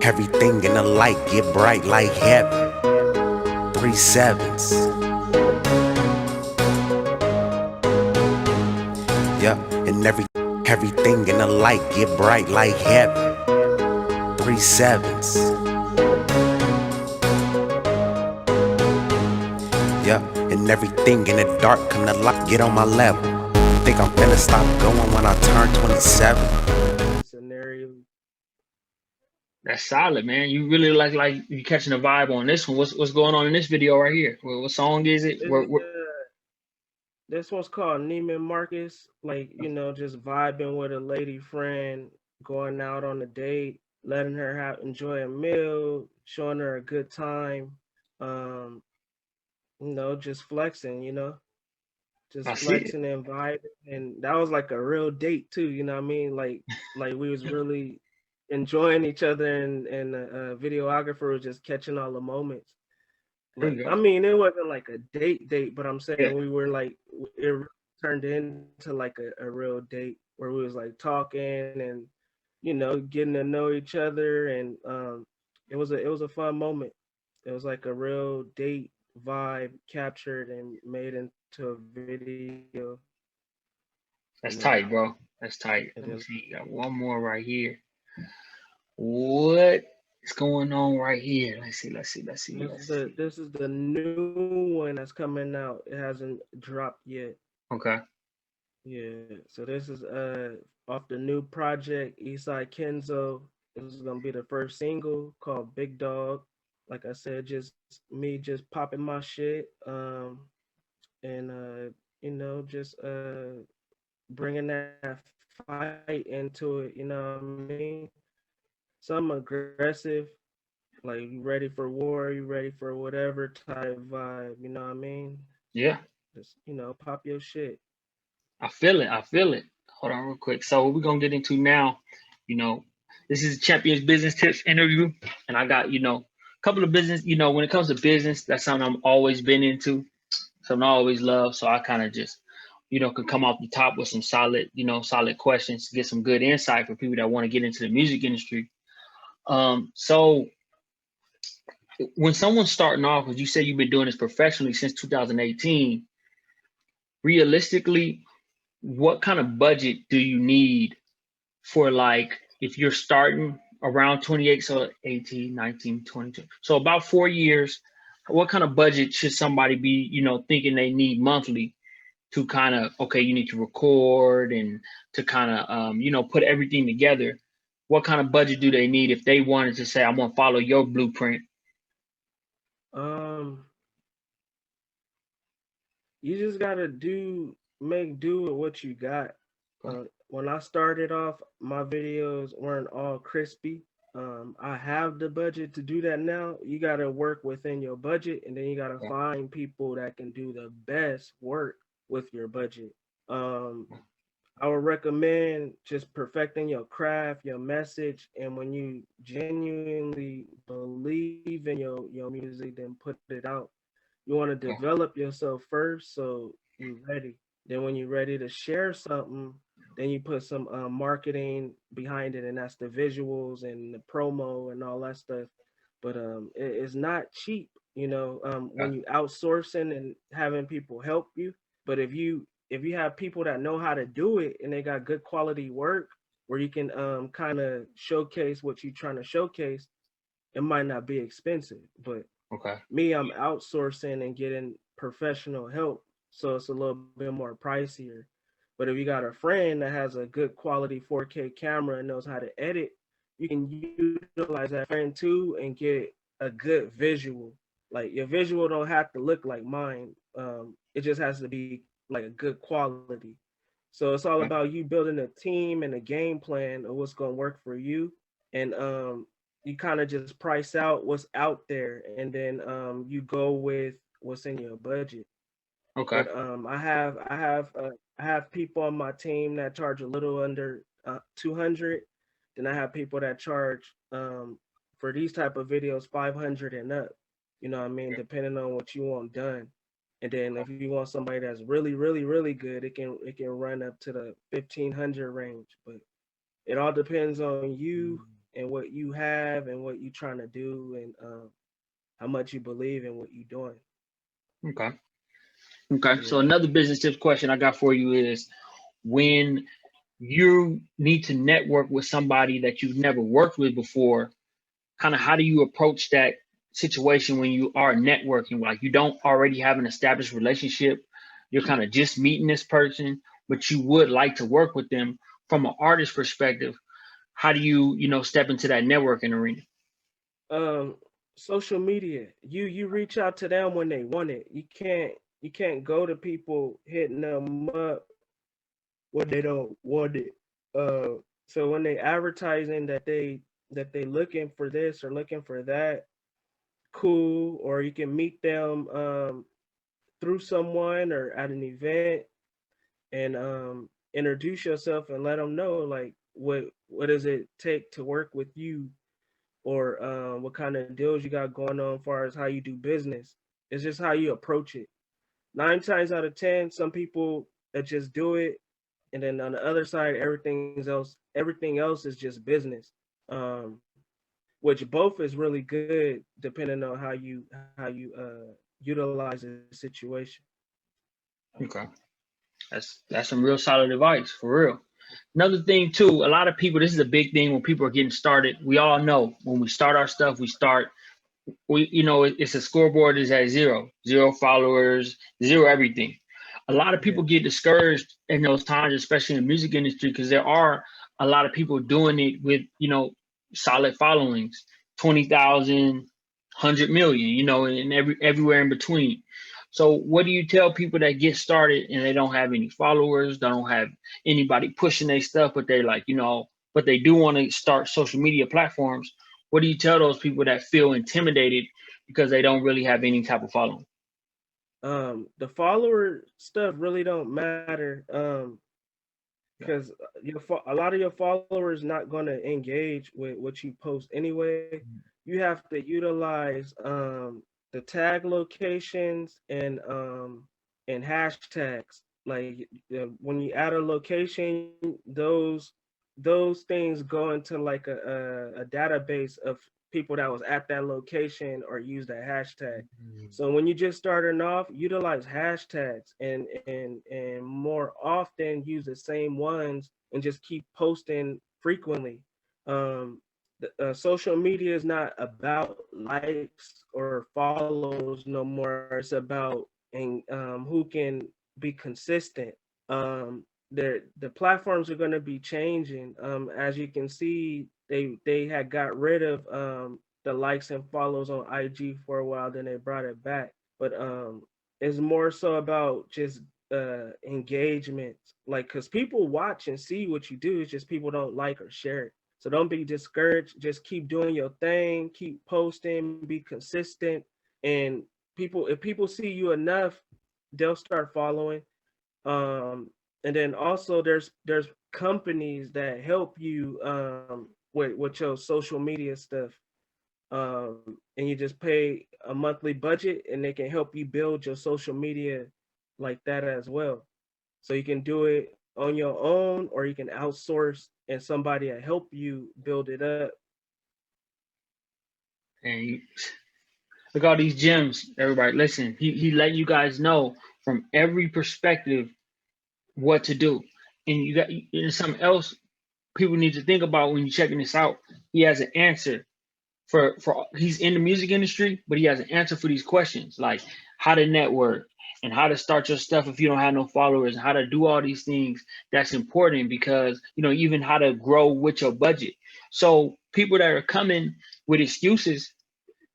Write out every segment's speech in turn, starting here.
Everything in the light get bright like heaven. 3 sevens. Yeah, and everything in the light get bright like heaven. 3 sevens. Yeah, and everything in the dark come to light. Get on my level. Think I'm finna stop going when I turn 27. Scenario. That's solid, man. You really like you catching a vibe on this one. What's going on in this video right here? What song is it? This one's called Neiman Marcus. Like, you know, just vibing with a lady friend, going out on a date, letting her enjoy a meal, showing her a good time. You know, just flexing, you know, just I see it. flexing and vibing. And that was like a real date too, you know what I mean? Like we was really enjoying each other, and the videographer was just catching all the moments. Like, I mean, it wasn't like a date, but I'm saying we were like, it turned into like a real date where we was like talking and, you know, getting to know each other. And it was a fun moment. It was like a real date vibe captured and made into a video. That's tight, bro. That's tight. Let me see. Got one more right here. What is going on right here? Let's see. This is the new one that's coming out. It hasn't dropped yet. Okay. Yeah. So this is off the new project, Eastside Kenzo. This is gonna be the first single called Big Dog. Like I said, just me just popping my shit. And you know, just bringing that fight into it, you know what I mean? Some aggressive, like you ready for war, you ready for whatever type vibe, you know what I mean? Yeah. Just, you know, pop your shit. I feel it. Hold on real quick. So what we're gonna get into now, you know, this is Champions Business Tips interview, and I got, you know, a couple of business, you know, when it comes to business, that's something I'm always been into, something I always love. So I kind of just, you know, could come off the top with some solid, you know, solid questions to get some good insight for people that want to get into the music industry. So when someone's starting off, as you say, you've been doing this professionally since 2018, realistically, what kind of budget do you need for, like, if you're starting around 28, so 18, 19, 22, so about 4 years, what kind of budget should somebody be, you know, thinking they need monthly to kind of, okay, you need to record and to kind of, you know, put everything together? What kind of budget do they need if they wanted to say, I'm going to follow your blueprint? You just gotta make do with what you got. When I started off, my videos weren't all crispy. I have the budget to do that now. You gotta work within your budget, and then you gotta find people that can do the best work with your budget. I would recommend just perfecting your craft, your message, and when you genuinely believe in your music, then put it out. You want to develop yourself first, so you're ready. Then when you're ready to share something, then you put some marketing behind it, and that's the visuals and the promo and all that stuff. But it's not cheap, you know, when you outsourcing and having people help you. But if you have people that know how to do it and they got good quality work where you can kind of showcase what you're trying to showcase, it might not be expensive. But me, I'm outsourcing and getting professional help, so it's a little bit more pricier. But if you got a friend that has a good quality 4K camera and knows how to edit, you can utilize that friend too and get a good visual. Like, your visual don't have to look like mine. It just has to be like a good quality. So it's all about you building a team and a game plan of what's going to work for you. And you kind of just price out what's out there, and then you go with what's in your budget. But I have people on my team that charge a little under 200. Then I have people that charge for these type of videos 500 and up. You know what I mean, depending on what you want done. And then if you want somebody that's really, really, really good, it can run up to the 1500 range. But it all depends on you what you have and what you're trying to do, and how much you believe in what you're doing. Okay. Okay. So Yeah. another business tips question I got for you is, when you need to network with somebody that you've never worked with before, kind of how do you approach that situation when you are networking? Like, you don't already have an established relationship, you're kind of just meeting this person, but you would like to work with them. From an artist perspective, how do you, step into that networking arena? Um, Social media. You reach out to them when they want it. You can't go to people hitting them up when they don't want it. So when they advertising that they looking for this or looking for that, cool. Or you can meet them through someone or at an event, and introduce yourself and let them know like what does it take to work with you, or what kind of deals you got going on as far as how you do business. It's just how you approach it. 9 times out of 10, some people that just do it, and then on the other side, everything else is just business. Um, which both is really good depending on how you utilize the situation. Okay. That's some real solid advice, for real. Another thing too, a lot of people, this is a big thing when people are getting started. We all know when we start our stuff, it's a scoreboard is at zero followers, zero everything. A lot of Yeah. people get discouraged in those times, especially in the music industry, because there are a lot of people doing it with, solid followings, 20,000, 100 million, and everywhere in between. So what do you tell people that get started and they don't have any followers, don't have anybody pushing their stuff, but they're like, but they do want to start social media platforms? What do you tell those people that feel intimidated because they don't really have any type of following? The follower stuff really don't matter. Yeah. Because a lot of your followers not gonna engage with what you post anyway. You have to utilize the tag locations and hashtags. Like when you add a location, those things go into like a database of people that was at that location or use that hashtag. So when you just starting off, utilize hashtags and more often use the same ones and just keep posting frequently. Social media is not about likes or follows no more. It's about and who can be consistent. The platforms are going to be changing. As you can see, they had got rid of the likes and follows on IG for a while, then they brought it back. But it's more so about just engagement, like because people watch and see what you do. It's just people don't like or share it. So don't be discouraged. Just keep doing your thing, keep posting, be consistent, and if people see you enough, they'll start following. Um, and then also there's companies that help you with your social media stuff. And you just pay a monthly budget and they can help you build your social media like that as well. So you can do it on your own or you can outsource and somebody to help you build it up. And look at all these gems, everybody. Listen, he let you guys know from every perspective what to do. And there's something else people need to think about when you're checking this out. He has an answer for he's in the music industry, but he has an answer for these questions, like how to network and how to start your stuff if you don't have no followers, and how to do all these things. That's important because even how to grow with your budget. So people that are coming with excuses,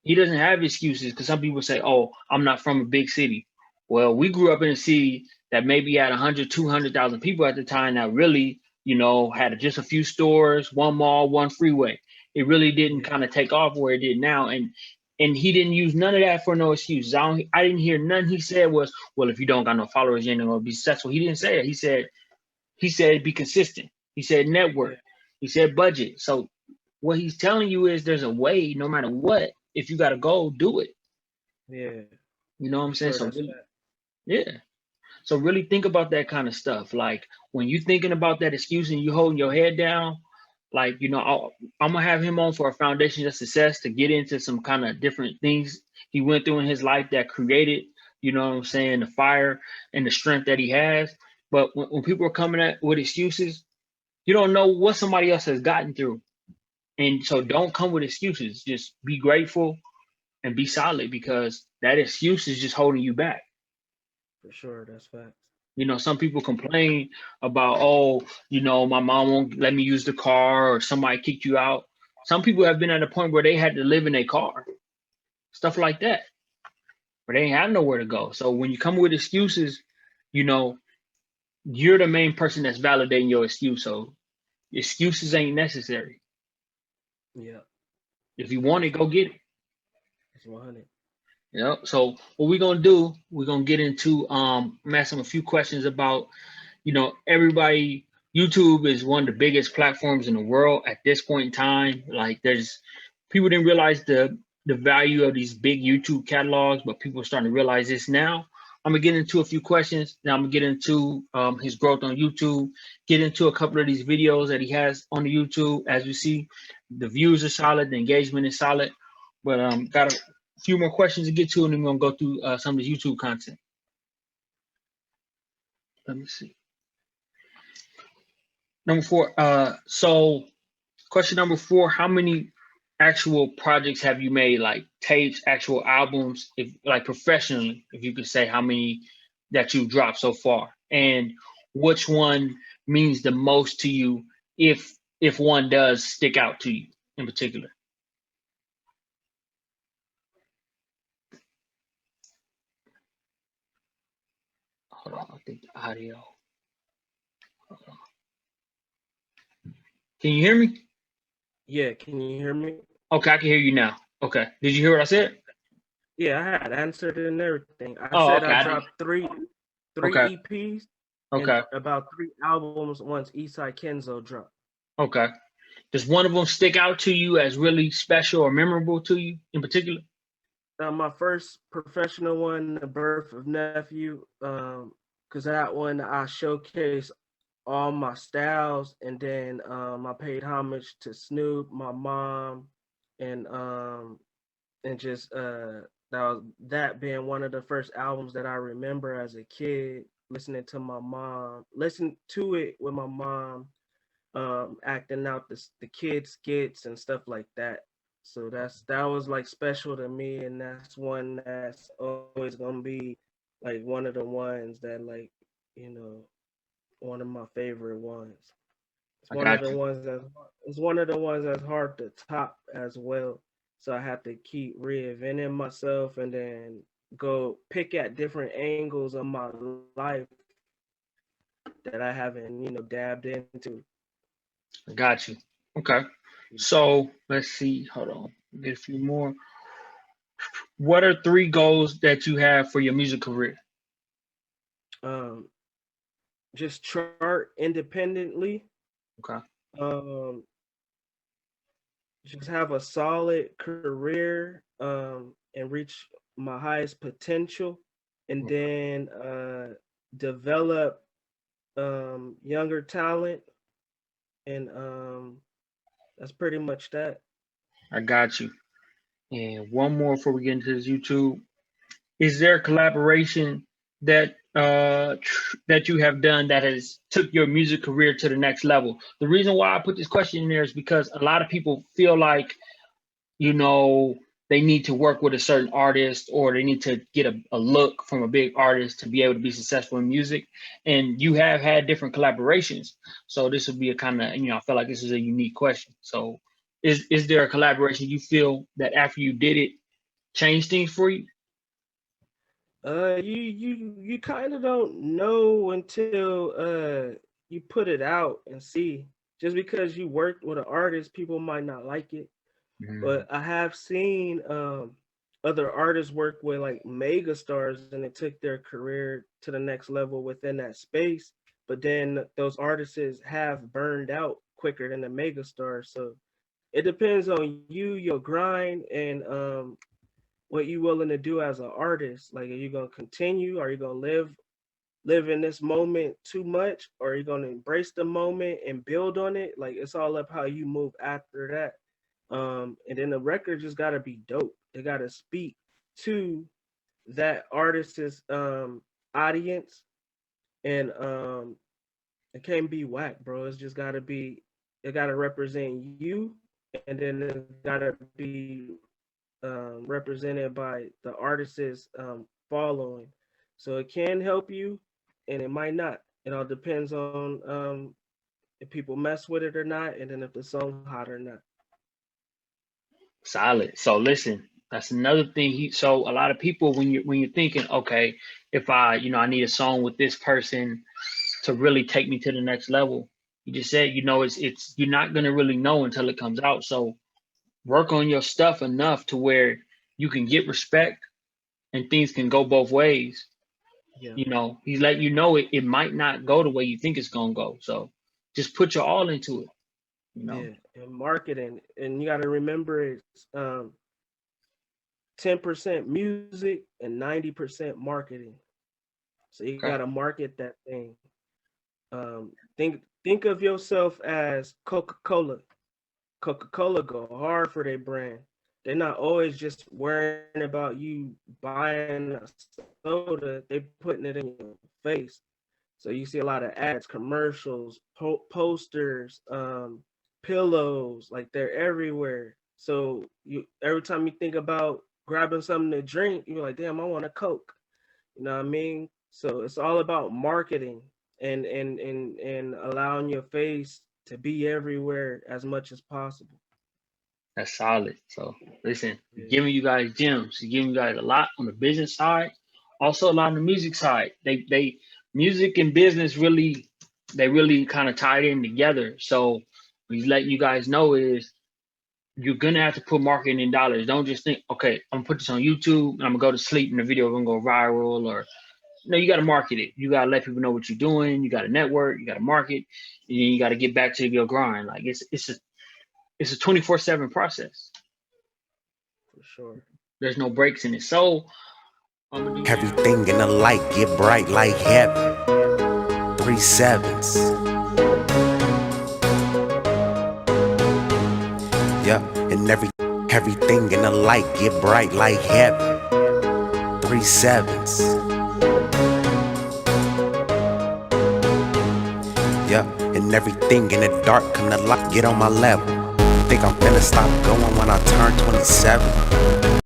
he doesn't have excuses, because some people say, oh, I'm not from a big city. Well, we grew up in a city that maybe had 100, 200,000 people at the time, that really, had just a few stores, one mall, one freeway. It really didn't kind of take off where it did now. And he didn't use none of that for no excuses. I didn't hear none he said was, well, if you don't got no followers, you ain't gonna be successful. He didn't say it. He said be consistent. He said network. Yeah, He said budget. So what he's telling you is there's a way, no matter what. If you got to go, do it. yeah, You know what for I'm saying? sure. So That's really, that. yeah. So really think about that kind of stuff. Like when you thinking about that excuse and you holding your head down, Like, you know, I'm gonna have him on for a foundation of success to get into some kind of different things he went through in his life that created, you know what I'm saying, the fire and the strength that he has. But when people are coming at with excuses, you don't know what somebody else has gotten through. And so don't come with excuses. Just be grateful and be solid, because that excuse is just holding you back. For sure, that's facts. You know, some people complain about, oh, you know, my mom won't let me use the car, or somebody kicked you out. Some people have been at a point where they had to live in a car, stuff like that, where they ain't have nowhere to go. So when you come with excuses, you know, you're the main person that's validating your excuse. So excuses ain't necessary. Yeah, If you want it, go get it. it's 100. You know, so what we're gonna do, we're gonna get into I'm asking a few questions about, you know, everybody. YouTube is one of the biggest platforms in the world at this point in time. Like, there's people didn't realize the value of these big YouTube catalogs, but people are starting to realize this now. I'm gonna get into a few questions. Now I'm gonna get into his growth on YouTube, get into a couple of these videos that he has on the YouTube. As you see, the views are solid, the engagement is solid, but got a few more questions to get to, and then we're gonna go through some of the YouTube content. Let me see. Number 4. So question number 4, how many actual projects have you made, like tapes, actual albums, if like professionally, if you could say how many that you've dropped so far, and which one means the most to you, if one does stick out to you in particular? Hold on, I think the audio. Can you hear me? Yeah, can you hear me? Okay, I can hear you now. Okay, did you hear what I said? Yeah, I had answered and everything. I Oh, said okay. I dropped three Okay. EPs and Okay. about 3 albums once Eastside Kenzo dropped. Okay. Does one of them stick out to you as really special or memorable to you in particular? My first professional one, The Birth of Nephew, because that one I showcased all my styles, and then I paid homage to Snoop, my mom, and just that being one of the first albums that I remember as a kid listening to my mom, listen to it with my mom, acting out the kid skits and stuff like that. So that was like special to me, and that's one that's always gonna be like one of the ones that, like, you know, one of my favorite ones. It's I one of got the you. ones that it's one of the ones that's hard to top as well. So I have to keep reinventing myself and then go pick at different angles of my life that I haven't, dabbed into. I got you. Okay. So let's see. Hold on. Get a few more. What are 3 goals that you have for your music career? Um, just chart independently. Okay. Um, just have a solid career, and reach my highest potential, and then develop younger talent, and that's pretty much that. I got you. And one more before we get into this YouTube. Is there a collaboration that that you have done that has took your music career to the next level? The reason why I put this question in there is because a lot of people feel like, you know, they need to work with a certain artist, or they need to get a look from a big artist to be able to be successful in music. And you have had different collaborations. So this would be a kind of, you know, I feel like this is a unique question. So is there a collaboration you feel that after you did it changed things for you? You kind of don't know until you put it out and see. Just because you worked with an artist, people might not like it. But I have seen other artists work with like mega stars, and it took their career to the next level within that space. But then those artists have burned out quicker than the mega stars. So it depends on you, your grind, and what you willing to do as an artist. Like, are you gonna continue? Are you gonna live live in this moment too much, or are you gonna embrace the moment and build on it? Like it's all up how you move after that. And then the record just gotta be dope. It gotta speak to that artist's audience, and it can't be whack, bro. It's just gotta be, it gotta represent you, and then it gotta be represented by the artist's following. So it can help you, and it might not. It all depends on if people mess with it or not, and then if the song hot or not. Solid. So listen, that's another thing. So a lot of people, when you're thinking, okay, if I need a song with this person to really take me to the next level, you just said, it's you're not gonna really know until it comes out. So work on your stuff enough to where you can get respect and things can go both ways. Yeah. He's letting you know it might not go the way you think it's gonna go. So just put your all into it. Yeah, and marketing, and you got to remember it's 10% music and 90% marketing. So you Okay. got to market that thing. Think of yourself as Coca-Cola. Coca-Cola go hard for their brand. They're not always just worrying about you buying a soda. They putting it in your face. So you see a lot of ads, commercials, posters, pillows, like they're everywhere. So you every time you think about grabbing something to drink, you're like, damn, I want a Coke. You know what I mean? So it's all about marketing and allowing your face to be everywhere as much as possible. That's solid. So listen, Yeah. giving you guys gems, giving you guys a lot on the business side, also a lot on the music side. They music and business really kind of tied in together. So what he's letting you guys know is you're gonna have to put marketing in dollars. Don't just think, okay, I'm gonna put this on YouTube and I'm gonna go to sleep and the video gonna go viral. Or no, you gotta market it. You gotta let people know what you're doing. You gotta network. You gotta market, and then you gotta get back to your grind. Like it's a 24/7 process. For sure. There's no breaks in it. So I'm gonna do Everything in the light get bright like heaven. 3 sevens. Yeah, and everything in the light get bright like heaven. 3 sevens. Yeah, and everything in the dark come to light. Get on my level. Think I'm finna stop going when I turn 27.